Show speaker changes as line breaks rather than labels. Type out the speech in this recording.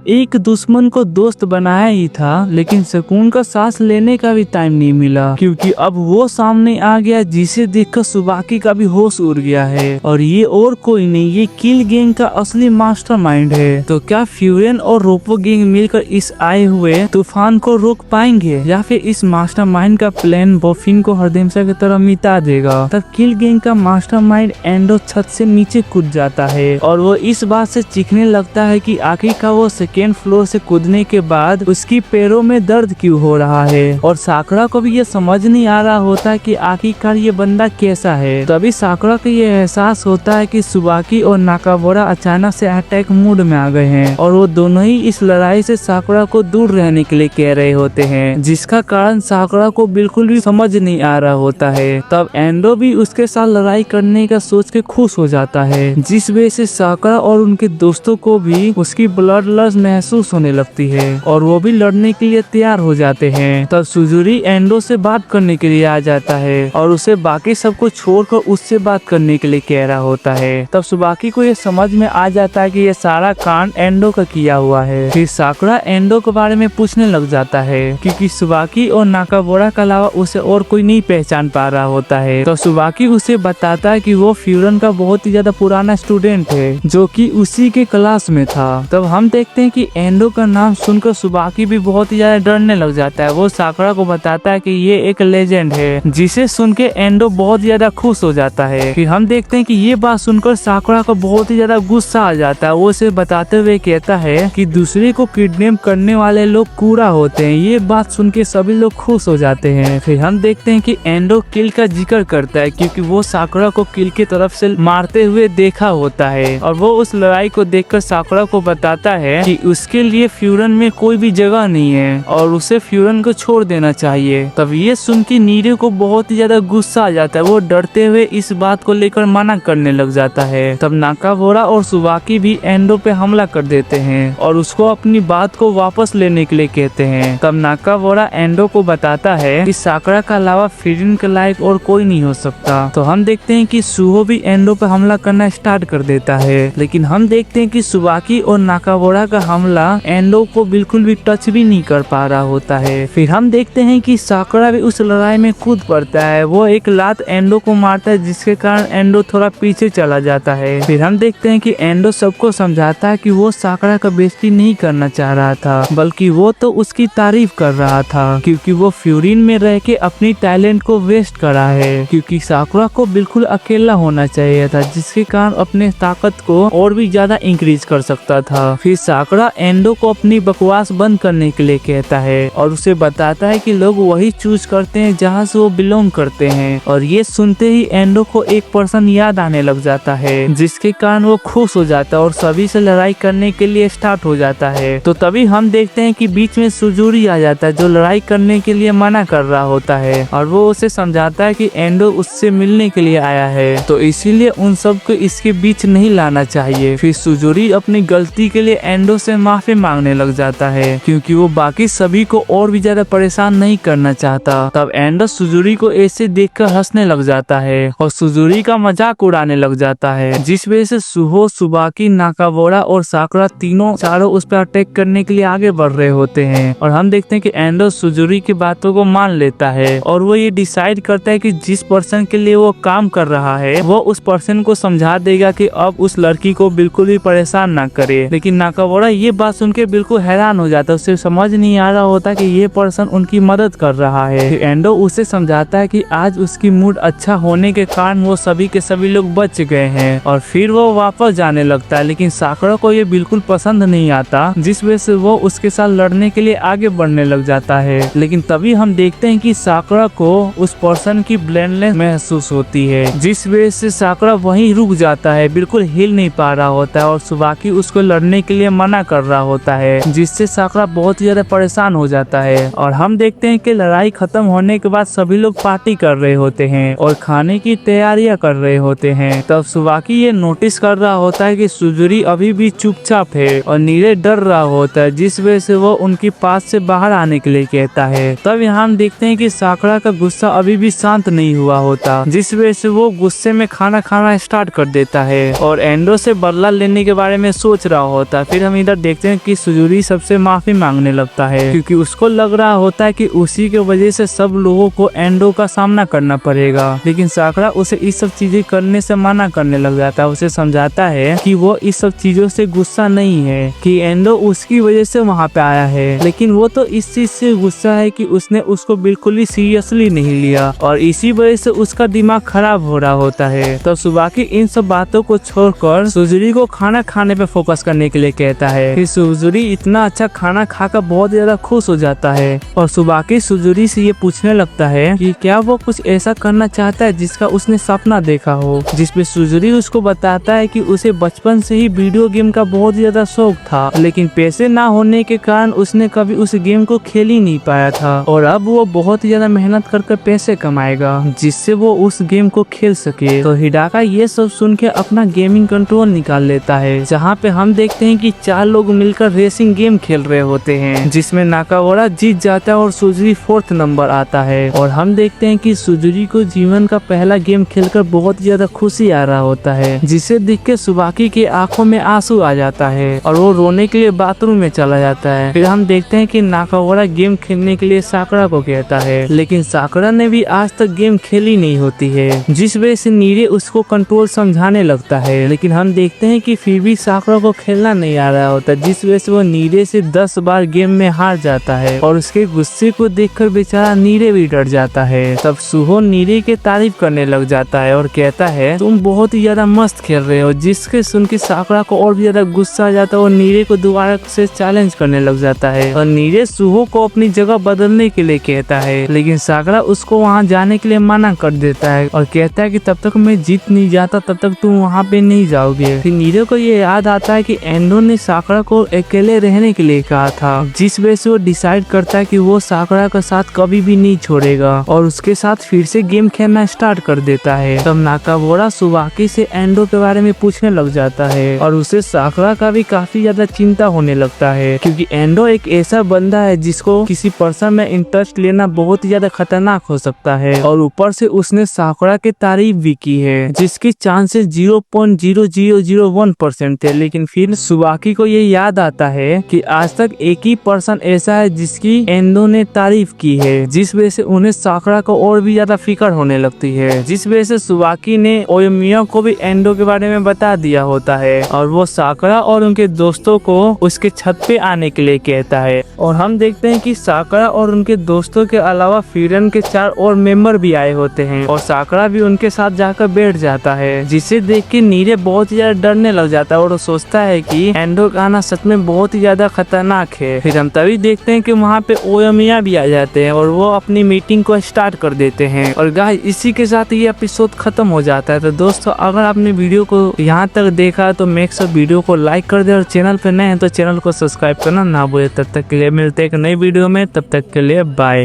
एक दुश्मन को दोस्त बनाया ही था, लेकिन सुकून का सांस लेने का भी टाइम नहीं मिला, क्योंकि अब वो सामने आ गया जिसे देखकर सुबाकी का भी होश उड़ गया है। और ये और कोई नहीं, ये किल गैंग का असली मास्टरमाइंड है। तो क्या फ्यूरियन और रोपो गैंग मिलकर इस आए हुए तूफान को रोक पाएंगे, या फिर इस मास्टरमाइंड का प्लान बोफिन को हरदेमसा की तरह मिटा देगा? तब किल गैंग का मास्टरमाइंड एंडो छत से नीचे कूद जाता है और वो इस बात से चीखने लगता है कि आखिरकार वो सेकेंड फ्लोर से कूदने के बाद उसकी पैरों में दर्द क्यों हो रहा है। और साकुरा को भी ये समझ नहीं आ रहा होता कि आखिरकार ये बंदा कैसा है। तभी साकुरा को ये एहसास होता है कि सुबाकी और नाकाबोरा अचानक से अटैक मूड में आ गए हैं और वो दोनों ही इस लड़ाई से साकुरा को दूर रहने के लिए कह रहे होते हैं, जिसका कारण साकुरा को बिल्कुल भी समझ नहीं आ रहा होता है। तब एंडो भी उसके साथ लड़ाई करने का सोच के खुश हो जाता है, जिस वजह से साकुरा और उनके दोस्तों को भी उसकी ब्लड लस्ट महसूस होने लगती है और वो भी लड़ने के लिए तैयार हो जाते हैं। तब सुजुरी एंडो से बात करने के लिए आ जाता है और उसे बाकी सबको छोड़कर उससे बात करने के लिए कह रहा होता है। तब सुबाकी को ये समझ में आ जाता है कि ये सारा कांड एंडो का किया हुआ है। फिर साकुरा एंडो के बारे में पूछने लग जाता है, क्योंकि सुबाकी और नाकाबोरा के अलावा उसे और कोई नहीं पहचान पा रहा होता है। तो सुबाकी उसे बताता है कि वो फ्यूरन का बहुत ही ज्यादा पुराना स्टूडेंट है, जो कि उसी के क्लास में था। तब हम देखते हैं कि एंडो का नाम सुनकर सुबाकी भी बहुत ही ज्यादा डरने लग जाता है। वो साकुरा को बताता है कि ये एक लेजेंड है, जिसे सुन के एंडो बहुत ज्यादा खुश हो जाता है। फिर हम देखते हैं कि ये बात सुनकर साकुरा को बहुत ही ज्यादा गुस्सा आ जाता है। वो उसे बताते हुए कहता है कि दूसरे को किडनैप करने वाले लोग कूड़ा होते हैं। ये बात सुन के सभी लोग खुश हो जाते हैं। फिर हम देखते हैं कि एंडो किल का जिक्र करता है, क्योंकि वो साकुरा को किल की तरफ से मारते हुए देखा होता है और वो उस लड़ाई को देखकर साकुरा को बताता है कि उसके लिए फ्यूरन में कोई भी जगह नहीं है और उसे फ्यूरन को छोड़ देना चाहिए। तब ये सुन के नीरे को बहुत ही ज्यादा गुस्सा आ जाता है। वो डरते हुए इस बात को लेकर मना करने लग जाता है। तब नाकाबोरा और सुबाकी भी एंडो पे हमला कर देते हैं और उसको अपनी बात को वापस लेने के लिए कहते हैं। तब नाकाबोरा एंडो को बताता है कि साकुरा के अलावा फ्यूरन के लायक और कोई नहीं हो सकता। तो हम देखते हैं कि सुहो भी एंडो पे हमला करना स्टार्ट कर देता है, लेकिन हम देखते हैं कि सुबाकी और नाकाबोरा का हमला एंडो को बिल्कुल भी टच भी नहीं कर पा रहा होता है। फिर हम देखते हैं कि साकुरा भी उस लड़ाई में कूद पड़ता है। वो एक लात एंडो को मारता है, जिसके कारण एंडो थोड़ा पीछे चला जाता है। फिर हम देखते हैं कि एंडो सबको समझाता है कि वो साकुरा का बेइज्जती नहीं करना चाह रहा था, बल्कि वो तो उसकी तारीफ कर रहा था, क्योंकि वो फ्यूरिन में रह के अपनी टैलेंट को वेस्ट करा है। क्योंकि साकुरा को बिल्कुल अकेला होना चाहिए था, जिसके कारण अपने ताकत को और भी ज्यादा इंक्रीज कर सकता था। फिर साकुरा एंडो को अपनी बकवास बंद करने के लिए कहता है और उसे बताता है कि लोग वही चूज करते हैं जहां से वो बिलोंग करते हैं। और ये सुनते ही एंडो को एक पर्सन याद आने लग जाता है, जिसके कारण वो खुश हो जाता है और सभी से लड़ाई करने के लिए स्टार्ट हो जाता है। तो तभी हम देखते हैं कि बीच में सुजुरी आ जाता है, जो लड़ाई करने के लिए मना कर रहा होता है और वो उसे समझाता है कि एंडो उससे मिलने के लिए आया है, तो इसीलिए उन सबको इसके बीच नहीं लाना चाहिए। फिर सुजुरी अपनी गलती के लिए एंडो से माफी मांगने लग जाता है, क्योंकि वो बाकी सभी को और भी ज्यादा परेशान नहीं करना चाहता। तब एंडो सुजुरी को ऐसे देखकर हंसने लग जाता है और सुजुरी का मजाक उड़ाने लग जाता है, जिस वजह से सुहो, सुबाकी, नाकाबोरा और साकुरा तीनों चारों उस पर अटैक करने के लिए आगे बढ़ रहे होते हैं। और हम देखते हैं कि एंडो सुजुरी की बातों को मान लेता है और वो ये डिसाइड करता है कि जिस पर्सन के लिए वो काम कर रहा है वो उस पर्सन को समझा देगा कि अब उस लड़की को बिल्कुल भी परेशान ना करे। लेकिन नाकाबोरा ये बात सुन के बिल्कुल हैरान हो जाता है। उसे समझ नहीं आ रहा होता कि ये पर्सन उनकी मदद कर रहा है। एंडो उसे समझाता है कि आज उसकी मूड अच्छा होने के कारण वो सभी के सभी लोग बच गए हैं और फिर वो वापस जाने लगता है। लेकिन साकुरा को ये बिल्कुल पसंद नहीं आता, जिस वजह से वो उसके साथ लड़ने के लिए आगे बढ़ने लग जाता है। लेकिन तभी हम देखते हैं कि साकुरा को उस पर्सन की ब्लेंडनेस महसूस होती है, जिस वजह से साकुरा वहीं रुक जाता है, बिल्कुल हिल नहीं पा रहा होता है और सुबाकी उसको लड़ने के लिए मना कर रहा होता है, जिससे साकुरा बहुत ज्यादा परेशान हो जाता है। और हम देखते हैं कि लड़ाई खत्म होने के बाद सभी लोग पार्टी कर रहे होते हैं और खाने की तैयारियां कर रहे होते हैं। तब सुबाकी ये नोटिस कर रहा होता है कि सुजुरी अभी भी चुपचाप है और नीरे डर रहा होता है, जिस वजह से वो उनके पास से बाहर आने के लिए कहता है। तब यहाँ हम देखते हैं कि साकुरा का गुस्सा अभी भी शांत नहीं हुआ होता, जिस वजह से वो गुस्से में खाना खाना स्टार्ट कर देता है और एंडो से बदला लेने के बारे में सोच रहा होता है। फिर हम इधर अंदर देखते हैं कि सुजुरी सबसे माफी मांगने लगता है, क्योंकि उसको लग रहा होता है कि उसी के वजह से सब लोगों को एंडो का सामना करना पड़ेगा। लेकिन साकरा उसे इस सब चीजें करने से मना करने लग जाता है, उसे समझाता है कि वो इस सब चीजों से गुस्सा नहीं है, कि एंडो उसकी वजह से वहाँ पे आया है, लेकिन वो तो इस चीज से गुस्सा है कि उसने उसको बिल्कुल ही सीरियसली नहीं लिया और इसी वजह से उसका दिमाग खराब हो रहा होता है। तो सुबाकी इन सब बातों को छोड़कर सुजुरी को खाना खाने पे फोकस करने के लिए कहता है। फिर सुजुरी इतना अच्छा खाना खाकर बहुत ज्यादा खुश हो जाता है और सुबाकी सुजुरी से ये पूछने लगता है कि क्या वो कुछ ऐसा करना चाहता है जिसका उसने सपना देखा हो, जिसमें सुजुरी उसको बताता है कि उसे बचपन से ही वीडियो गेम का बहुत ज्यादा शौक था, लेकिन पैसे ना होने के कारण उसने कभी उस गेम को खेल ही नहीं पाया था और अब वो बहुत ज्यादा मेहनत करके पैसे कमाएगा जिससे वो उस गेम को खेल सके। तो हिडाका ये सब सुन के अपना गेमिंग कंट्रोल निकाल लेता है, जहाँ पे हम देखते हैं कि 4 लोग मिलकर रेसिंग गेम खेल रहे होते हैं, जिसमें नाकावोरा जीत जाता है और सुजुरी 4th नंबर आता है। और हम देखते हैं कि सुजुरी को जीवन का पहला गेम खेलकर बहुत ज्यादा खुशी आ रहा होता है, जिसे देख के सुबाकी के आंखों में आंसू आ जाता है और वो रोने के लिए बाथरूम में चला जाता है। फिर हम देखते हैं कि नाकावोरा गेम खेलने के लिए साकरा को कहता है, लेकिन साकरा ने भी आज तक गेम खेली नहीं होती है, जिस वजह से नीरे उसको कंट्रोल समझाने लगता है। लेकिन हम देखते हैं कि फिर भी साकरा को खेलना नहीं आ रहा होता, जिस वजह से वो नीरे से 10 बार गेम में हार जाता है और उसके गुस्से को देखकर बेचारा नीरे भी डर जाता है। तब सुहो नीरे के तारीफ करने लग जाता है और कहता है तुम बहुत ही ज्यादा मस्त खेल रहे हो, जिसके सुन के साकरा को और भी ज्यादा गुस्सा आ जाता है और नीरे को दोबारा से चैलेंज करने लग जाता है और नीरे सुहो को अपनी जगह बदलने के लिए कहता है, लेकिन साकरा उसको वहाँ जाने के लिए मना कर देता है और कहता है कि तब तक मैं जीत नहीं जाता तब तक तुम वहाँ पे नहीं जाओगे। फिर नीरे को ये याद आता है कि एंडो ने साकरा को अकेले रहने के लिए कहा था, जिस वजह से वो डिसाइड करता है कि वो साकरा का साथ कभी भी नहीं छोड़ेगा और उसके साथ फिर से गेम खेलना स्टार्ट कर देता है। तब नाकावोरा सुबाकी से एंडो के बारे में पूछने लग जाता है और उसे साकरा का भी काफी ज्यादा चिंता होने लगता है, क्योंकि एंडो एक ऐसा बंदा है जिसको किसी पर्सन में इंटरेस्ट लेना बहुत ही ज्यादा खतरनाक हो सकता है और ऊपर से उसने साकरा की तारीफ भी की है, जिसकी चांसेस 0.0001% थे। लेकिन फिर सुबाकी को ये याद आता है कि आज तक एक ही पर्सन ऐसा है जिसकी एंडो ने तारीफ की है, जिस वजह से उन्हें साकरा को और भी ज्यादा फिक्र होने लगती है, जिस वजह से सुबाकी ने ओयोमिया को भी एंडो के बारे में बता दिया होता है और वो साकरा और उनके दोस्तों को उसके छत पे आने के लिए कहता है। और हम देखते हैं कि साकरा और उनके दोस्तों के अलावा फ्रीरन के 4 और मेंबर भी आए होते हैं और साकरा भी उनके साथ जाकर बैठ जाता है, जिसे देख के नीरे बहुत ही ज्यादा डरने लग जाता है और वो सोचता है कि एंडो का आना सच में बहुत ही ज्यादा खतरनाक है। फिर हम तभी देखते हैं कि वहाँ पे ओयोमिया भी आ जाते हैं और वो अपनी मीटिंग को स्टार्ट कर देते हैं। और गाइस इसी के साथ ये एपिसोड खत्म हो जाता है। तो दोस्तों अगर आपने वीडियो को यहाँ तक देखा तो मेक श्योर वीडियो को लाइक कर दे और चैनल पे नए हैं तो चैनल को सब्सक्राइब करना ना भूले। तब तक के लिए मिलते हैं एक नई वीडियो में, तब तक के लिए बाय।